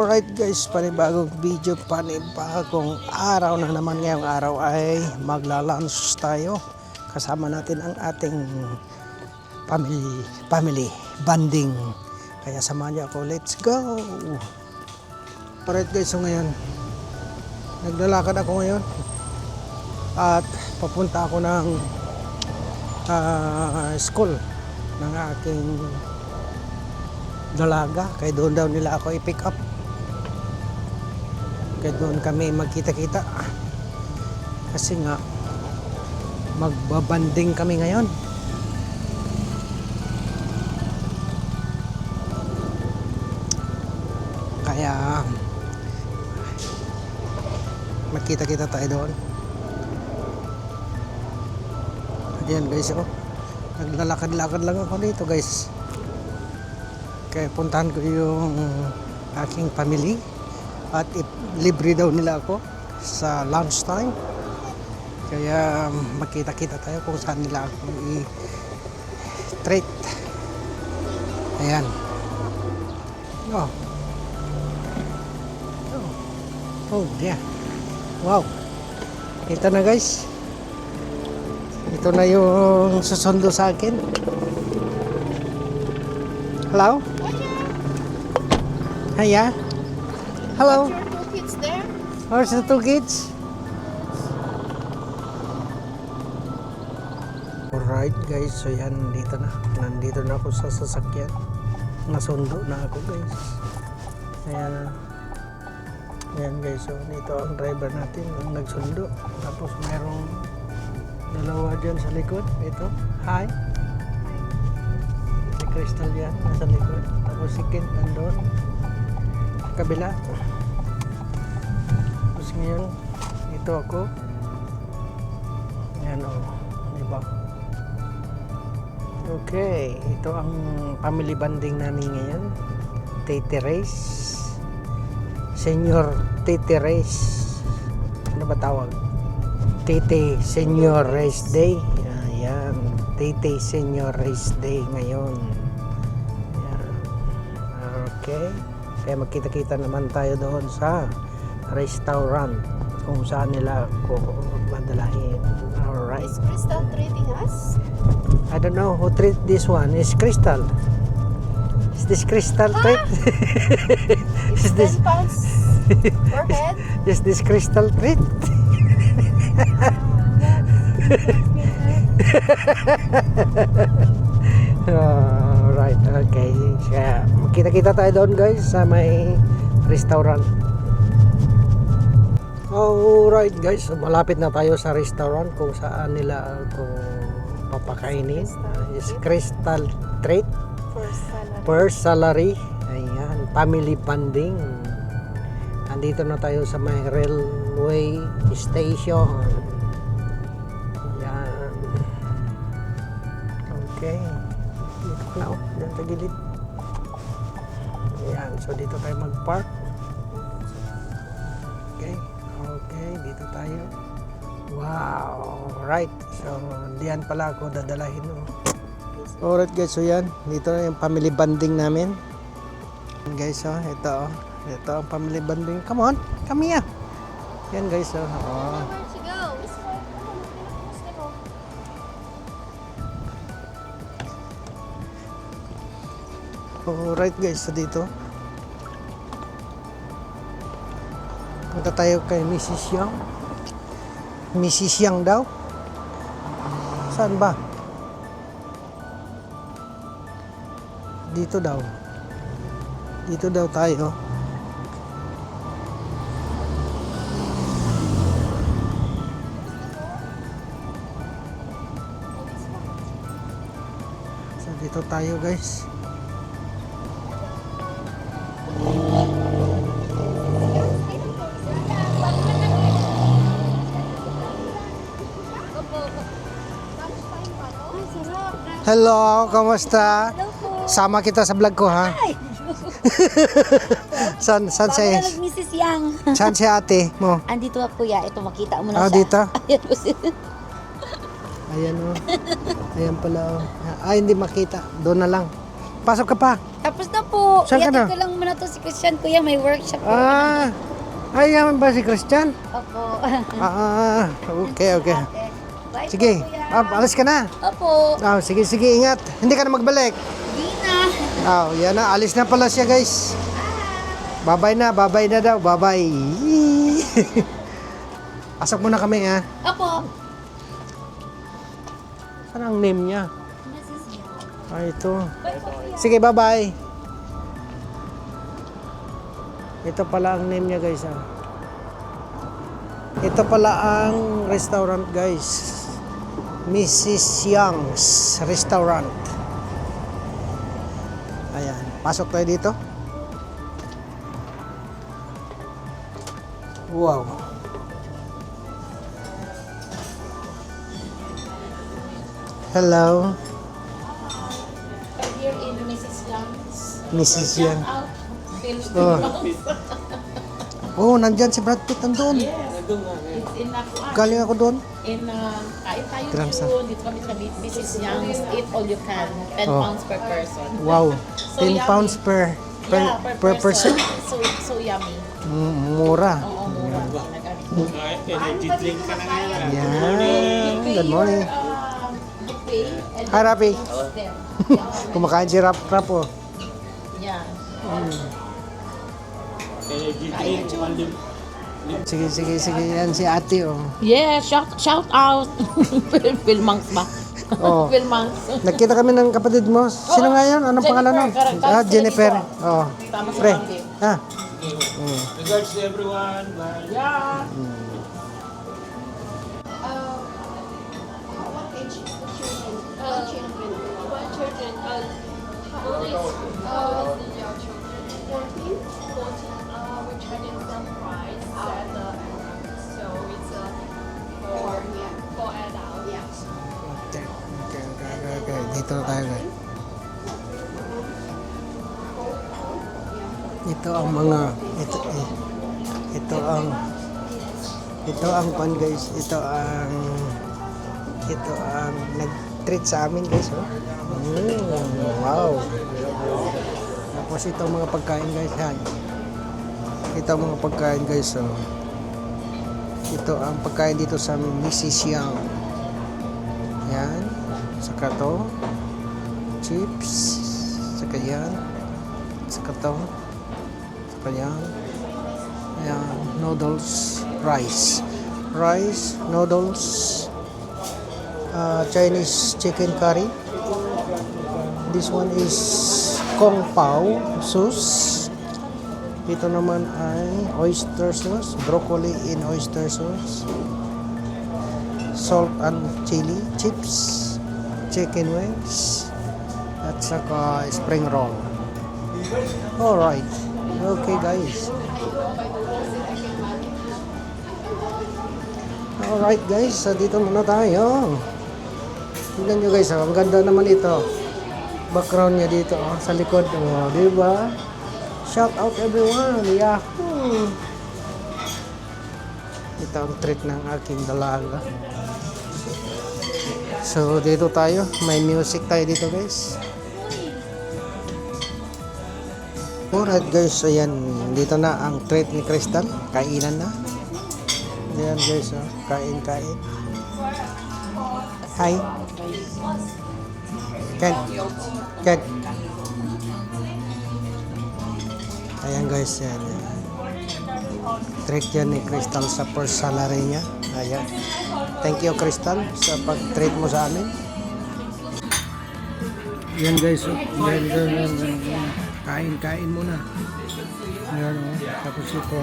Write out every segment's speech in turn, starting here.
Alright guys, panibagong video, panibagong araw na naman. Ngayong araw ay magla-lunch tayo. Kasama natin ang ating family bonding. Kaya samahan niyo ako, let's go! Alright guys, so ngayon naglalakad ako ngayon at papunta ako ng school ng aking dalaga. Kaya doon daw nila ako i-pick up. Kaya doon kami magkita-kita kasi nga magbabanding kami ngayon. Kaya magkita-kita tayo doon. Ayan guys, oh, naglalakad-lakad lang ako dito guys. Kaya puntahan ko yung aking family at libre daw nila ako sa lunch time. Kaya magkita-kita tayo kung saan nila ako i-treat. Ayan. Oh. Oh, yeah. Wow. Ito na guys. Ito na yung susundo sa akin. Hello? Hiya. Hello. Your two kids there? Where's the two kids? Alright guys, so yan, nandito na ako sa sasakyan. Nasundo na ako guys. Ayan guys, so dito ang driver natin ang nagsundo. Tapos merong dalawa dyan sa likod. Ito, hi. Si Crystal yan, nasa likod. Tapos si Kent nandun kabila. Tapos ngayon ito ako. Ayan o, diba? Okay, ito ang family bonding namin ngayon. Tete Race, Senior Tete Race, ano ba tawag? Tete Senior Race Day. Ayan, Tete Senior Race Day ngayon. Ayan. Okay, kaya magkita-kita naman tayo doon sa restaurant kung saan nila ako madalahin. Alright. Is Crystal treating us? I don't know who treat this one. Is Crystal? Is this Crystal treat? It's Is this 10 pounds per head? is this Crystal treat? Right, okay. Kaya magkita-kita tayo doon guys sa may restaurant. Alright guys, so malapit na tayo sa restaurant kung saan nila ako papakainin. Is Crystal Treat per salary. Ayan, family bonding. Andito na tayo sa may railway station. Ayan. Okay. Dito na ako, dyan sa gilid. Ayan, so dito tayo mag-park. Okay. Okay, dito tayo. Wow, right. So, diyan pala ako dadalahin. Alright guys, so yan. Dito na yung family bonding namin. Guys, oh, ito. Ito ang family bonding. Come on, come here. Yan guys, oh. Oh. Where'd she go? Alright guys, so dito. Punta tayo kay Mrs. Yang. Mrs. Yang daw. Saan ba? Dito daw. Dito daw tayo. So dito tayo guys. Hello, kamusta? Sama kita sa vlog ko ha. Saan si Mrs. Yang. Saan si ate mo? Andito ako ya, ito makita mo na Ah, siya. dito? Ayan po siya. Ayan o. Ayan pala o. Ay, hindi makita. Doon na lang. Pasok ka pa. Tapos na po. Saan ka na? Iatid ko lang muna to si Christian, kuya. May workshop po. Ay, yaman ba si Christian? Opo. Okay. Bye Sige, po, kuya. alis ka na. Opo. Sige, ingat. Hindi ka na magbalik. Di na. Yan na, alis na pala siya guys. Babay na daw, babay. Pasok muna kami ha. Opo. Saan ang name niya? Mrs. Yang. Ito. Bye po, kuya. Sige, bye-bye. Ito pala ang name niya guys ha. Ito pala ang restaurant guys. Mrs. Young's Restaurant. Ayan, pasok tayo dito. Wow. Hello, Here in Mrs. Young's. Mrs. Young. Out. Oh, nandyan si Brad Pitt nandun. It's in Nakuan. Galing ako doon. In kain tayo Gramsa. June. Dito kami sa Mrs. Young's. Eat all you can. 10 Oh. pounds per person. Wow. So 10 yummy. pounds per person. So yummy. Mura. Oo, mura. Energy drink ka na ngayon. Yan. Good morning. Buffet. And Hi, Rapi. there. Kumakain si Rap oh. Yeah. Energy drink. Sige. Yan si ate oh. Yeah, shout out. Phil Monks ba? Oh. Phil Monks. Nakita kami ng kapatid mo. Sino nga yun? Anong pangalan nun? Jennifer. Oh. Tama sa Pre. Monday. Regards to everyone. Bye. Yeah. What age is the children? One children. How old is your children? 14. We're charging some price at the so it's for adults. Yeah. Okay. Dito na tayo guys. Ito ang mga ito ang pan guys. Ito ang nag-treat sa amin guys oh. Wow. Tapos ito ang mga pagkain guys yan. Ito ang mga pagkain guys oh. Ito ang pagkain dito sa Mrs. Yang. Yan. Saka to chips. Saka yan. Saka to. Saka yan. Ayan. Noodles. Rice, noodles, Chinese chicken curry. This one is Kung Pao sauce. Ito naman ay oyster sauce, broccoli in oyster sauce, salt and chili chips, chicken wings, at saka spring roll. Alright, okay guys. Alright guys, so dito muna tayo. Tingnan nyo guys, ang ganda naman ito. Background niya dito sa likod. Diba? Shout out everyone. Yahoo! Ito ang treat ng aking dalaga. So dito tayo. May music tayo dito guys. Alright guys, so yan. Dito na ang treat ni Crystal. Kainan na. Ayan guys, kain. Hi. Ken. Ayan guys, yan. Treat yan ni Crystal sa first salary niya. Ayan. Thank you Crystal sa pag-treat mo sa amin. Yan guys, kain muna. Ayan o, tapos ito.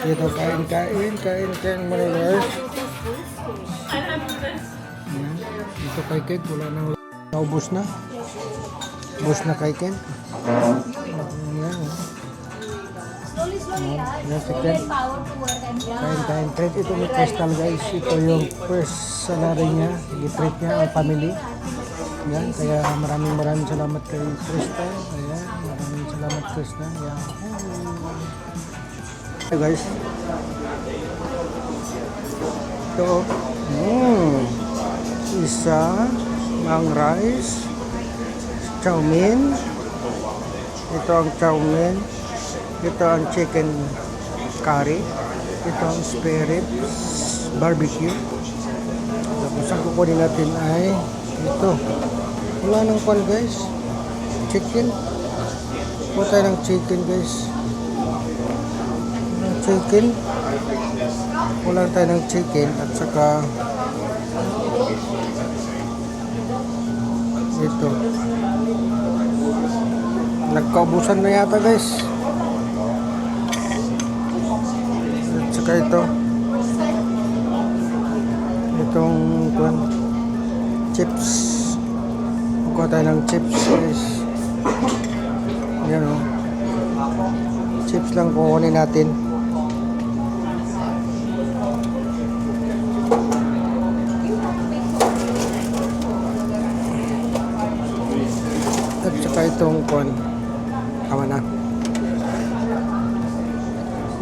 Dito kain muna guys. Ayan. Ito kay Ken, wala nang naubos na. Ubos na kay Ken. Ayan o. Ayan si Ken. Kain. Treat ito ni Crystal guys. Ito yung first salary niya. I-treat niya ang family. Ayan, kaya maraming salamat kay Crystal. Ayan, maraming salamat Crystal. Ayan. Hey guys. Ito. Isa. Mang rice. chow mein. Ito ang chow mein. Ito ang chicken curry. Ito ang spare ribs barbecue. Tapos ang kukunin natin ay ito. Wala nang pan guys. Chicken. Kuha tayo ng chicken guys. Ng chicken. Wala tayo ng chicken at saka ito. Nagkaubusan na yata guys. At saka ito. Itong chips. Kuha tayo ng chips guys. Yan o. Chips lang kukunin natin. At saka itong tama na.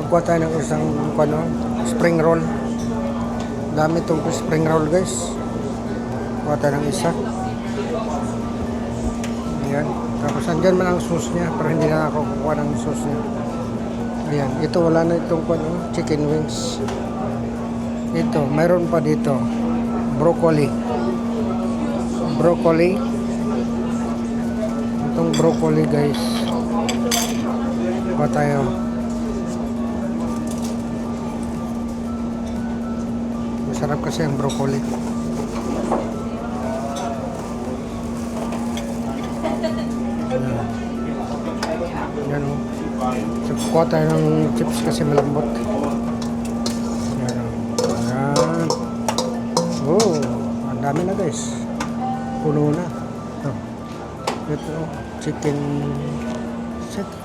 Magkuha tayo ng isang spring roll. Dami itong spring roll guys. Kuha tayo ng isa. Ayan. Tapos andyan man ang sauce niya. Pero hindi na ako kukuha ng sauce niya. Ayan. Ito wala na itong chicken wings. Ito. Mayroon pa dito. Broccoli. Broccoli. Itong broccoli guys. Kuha tayo. Masarap kasi ang broccoli. Yan o. So, kuha tayo ng chips kasi malambot. Yan o. Yan. Oh, ang dami na guys. Puno na. Ito, chicken.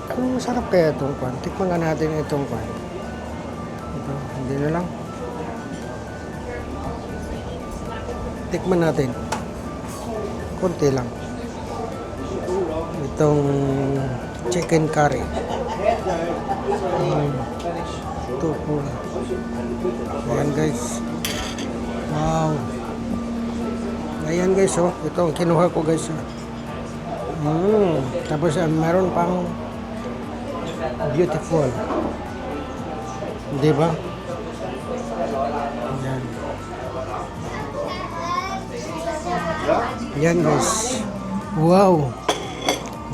Kung masarap kaya itong kwan. Tikman nga natin itong kwan. Ito, hindi na lang. Tikman natin. Konti lang. Itong chicken curry. Ito po. Ayan guys. Wow. Ayan guys oh. Ito ang kinuha ko guys oh. Tapos meron pang beautiful. Diba? Ayan. Yan guys. Wow.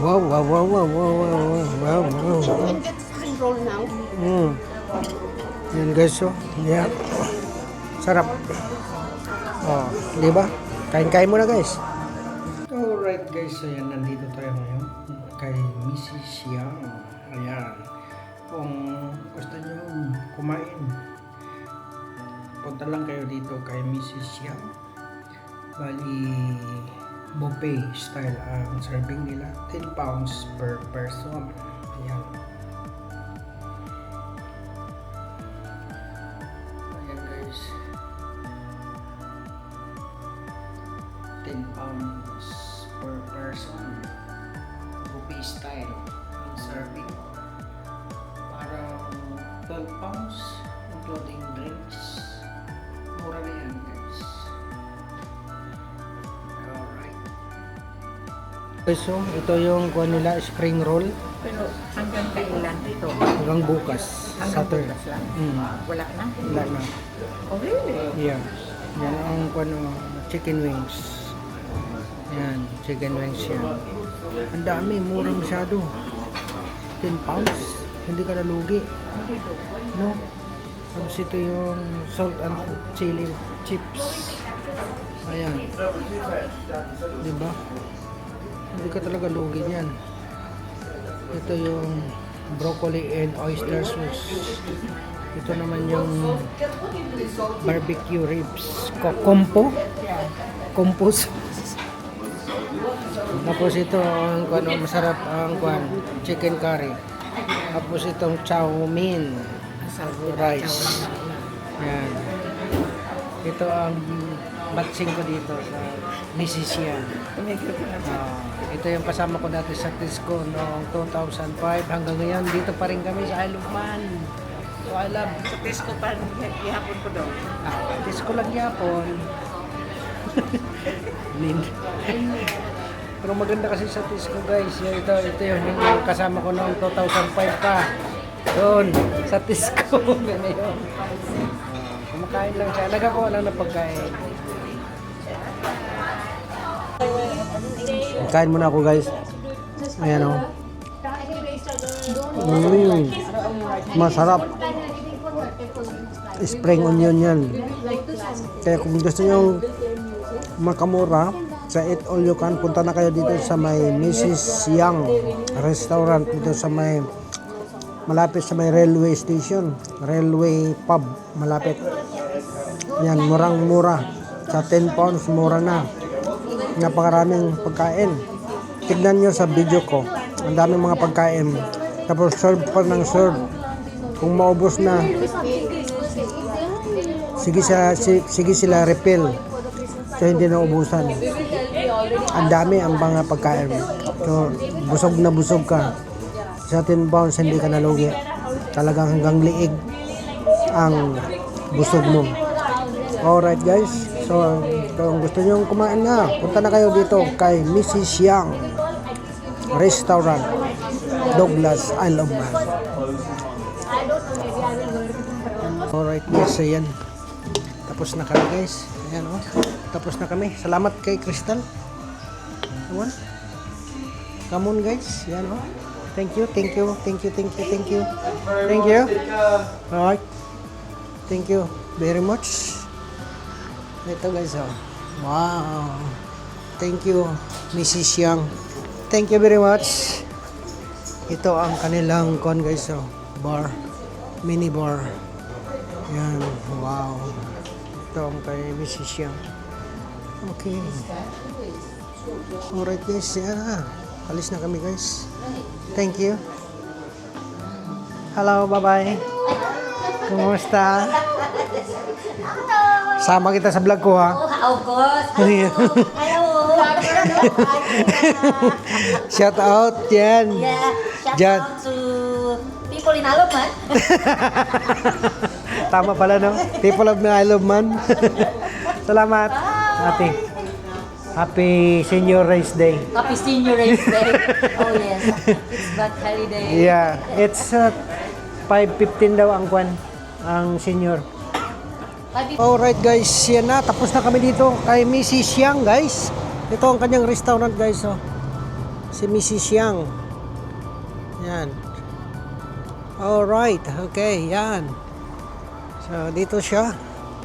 Wow, wow, wow, wow, wow, wow, wow, wow. Roll now. Yan guys, oh. Yeah. Sarap. Oh, di ba? Kain-kain muna guys. Alright guys, so yan, nandito tayo ngayon kay Mrs. Yang. Ayan. Kung gusto nyo kumain, punta lang kayo dito kay Mrs. Yang. Bali, buffet style ang serving nila. 10 pounds per person. Ayan. Ayan guys. 10 pounds per person. Buffet style ang serving. Parang 12 pounds including drinks. Mura na yan guys. So, ito yung kuha nila, spring roll. Pero hanggang kailan ito? Hanggang bukas. Hanggang Saturday. bukas lang. Mm. Wala na? Wala na. Oh, really? Yeah. Yan ang chicken wings. Yan, chicken wings yan. Ang dami, mura masyado. 10 pounds. Hindi ka nalugi. No? Tapos ito yung salt and chili chips. Ayan. Diba? Hindi ka talaga lugi yan. Ito yung broccoli and oyster sauce. Ito naman yung barbecue ribs. Compo? Compo sauce. Tapos ito ang masarap ang chicken curry. Tapos itong chow mein rice. Yan. Ito ang batsing ko dito sa Mrs. Yan. Ito yung kasama ko dati sa Tisco noong 2005 hanggang ngayon. Dito pa rin kami sa Isle of Man. So I love Sa Tesco pa, ihapon ko daw. Tisco lang yapon. Pero maganda kasi sa Tisco guys. Ito yung kasama ko noong 2005 pa. Doon, sa Tisco. Yan yun. Kumakain lang siya. Nagakuha lang ng pagkain. Kain muna ako guys. Ayan o. Masarap. Spring onion yan. Kaya kung gusto nyo makamura, sa Eat All You Can, punta na kayo dito sa may Mrs. Yang restaurant dito sa may malapit sa may railway station, railway pub malapit. Yan, murang-mura. Sa 10 pounds, mura na. Napakaraming pagkain. Tignan nyo sa video ko. Ang daming mga pagkain. Tapos serve pa ng serve. Kung maubos na, sige sila refill. So hindi na ubusan. Ang dami ang mga pagkain. So busog na busog ka. Sa 10 pounds hindi ka nalugi. Talagang hanggang liig ang busog mo. Alright guys. So kung gusto nyo kumain na, punta na kayo dito kay Mrs. Yang Restaurant, Douglas, Isle of Man. Alright guys, ayan. Tapos na kami guys. Ayan o. Tapos na kami. Salamat kay Crystal. Come on. Come on guys. Ayan o. Thank you. Thank you. Alright. Thank you very much. Ito guys o. Wow. Thank you Mrs. Yang. Thank you very much. Ito ang kanilang guys o. Bar. Mini bar. Yan. Wow. Ito ang kay Mrs. Yang. Okay. Alright guys. Yan na. Alis na kami guys. Thank you. Hello. Bye-bye. Kumusta? Sama kita sa vlog ko ha. Of course. Hello. Shout out yan. Yeah. Shout Jan. out to people in Aloman. Tama pala no. People of I love man. Salamat. Ate. Happy Senior Race Day. Happy Senior Race Day. Oh yes. It's back holiday. Yeah, it's 5:15 daw ang kwan, ang senior. Alright guys, yan na. Tapos na kami dito kay Mrs. Yang guys. Ito ang kanyang restaurant guys. Oh. Si Mrs. Yang. Yan. Alright, okay, yan. So dito siya.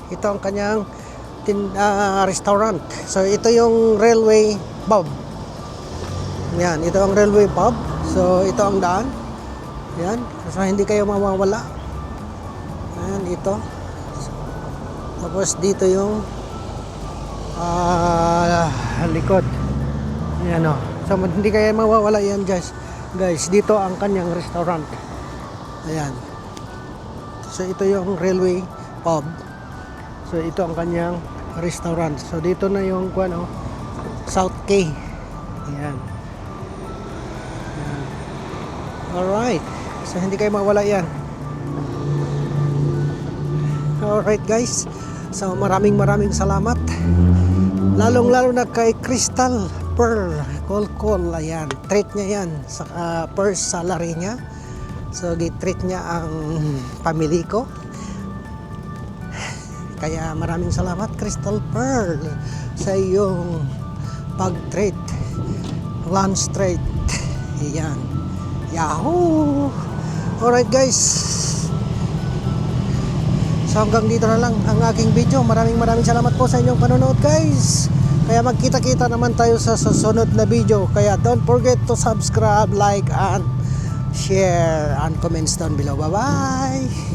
Ito ang kanyang restaurant. So ito yung railway pub. Yan, ito ang railway pub. So ito ang daan. Yan, so hindi kayo mawawala. Yan, ito. Tapos dito yung likod. Yan o. So hindi kayo mawawala yan guys. Guys, dito ang kanyang restaurant. Ayan. So ito yung railway pub. So ito ang kanyang restaurant. So dito na yung South Quay. Ayan. Alright. So hindi kayo mawala yan. Alright guys. So maraming salamat. Lalong-lalo na kay Crystal Pearl Call. Ayan. Treat niya yan sa first salary niya. So gi-treat niya ang family ko. Kaya maraming salamat Crystal Pearl sa iyong pag-treat. Lunch treat. Ayan. Yahoo! Alright guys. So hanggang dito na lang ang aking video. Maraming salamat po sa inyong panonood guys. Kaya magkita-kita naman tayo sa susunod na video. Kaya don't forget to subscribe, like, and share, and comments down below. Bye-bye!